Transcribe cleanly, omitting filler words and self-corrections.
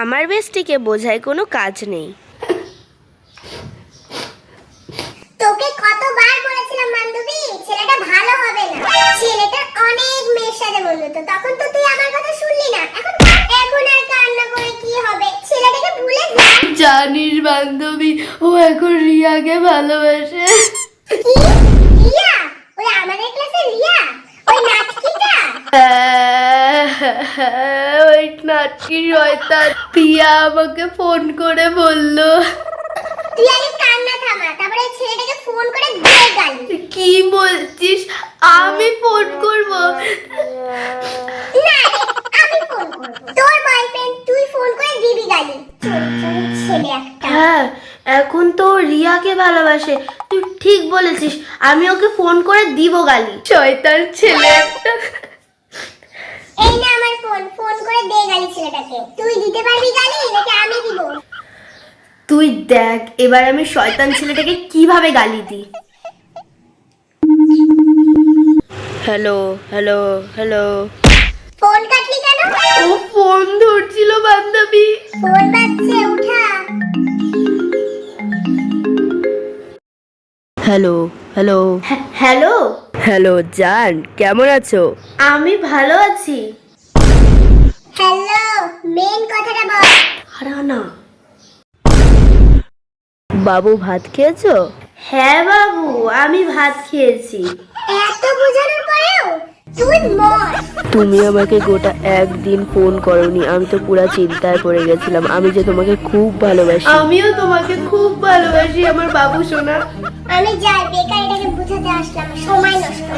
আমার বেস্টিকে বোঝায় কোনো কাজ নেই। তোকে কতবার বলেছিলাম বান্ধবী, ছেলেটা ভালো হবে না, ছেলেটার অনেক মেয়ের সাথে বন্ধুত্ব, তখন তো তুই আমার কথা শুনলি না। এখন আর কান্না করে কি হবে, ছেলেটাকে ভুলে যা। জানিস বান্ধবী, ও এখন রিয়াকে ভালোবাসে। কি? রিয়া? ওই আমাদের ক্লাসের রিয়া? ওই নাটকিটা? ওই নাটকি শয়তান প্রিয়া আমাকে ফোন করে বলল। তুই আগে কান্না থামা, তারপরে ছেলেটাকে ফোন করে দে গালি। কি বলছিস? আমি ফোন করব? না রে, আমি ফোন করব। তোর বয়ফ্রেন্ড, তুই ফোন করে দিবি গালি। ছেলে একটা। হ্যাঁ, এখন তো রিয়াকে ভালোবাসে। তুই ঠিক বলেছিস, আমি ওকে ফোন করে দিব গালি। শয়তান ছেলে একটা। এই না আমার ফোন, ফোন করে দে গালি ছেলেটাকে। তুই দিতে পারবি গালি নাকি আমি দিব? তুই দেখ এবার আমি শয়তান ছেলেটাকে কিভাবে গালি দিই। Hello hello hello. ফোন কাটলি কেন? ও ফোন ধরছিল বান্ধবী। ফোন বাজছে, উঠা। হ্যালো হ্যালো হ্যালো হ্যালো জান, কেমন আছো? আমি ভালো আছি। হ্যালো, মেন কথাটা বল। হারানা। বাবু ভাত খেয়েছো? হ্যাঁ বাবু, আমি ভাত খেয়েছি। এত বোঝানোর পরেও তুই মর। তুমি আমাকে গোটা একদিন ফোন করোনি, আমি তো পুরো চিন্তায় পড়ে গেছিলাম। আমি যে তোমাকে খুব ভালোবাসি। আমিও তোমাকে খুব ভালোবাসি আমার বাবু সোনা। আমি যাই, বেকার এটাকে বুঝাতে আসলাম, সময় নষ্ট।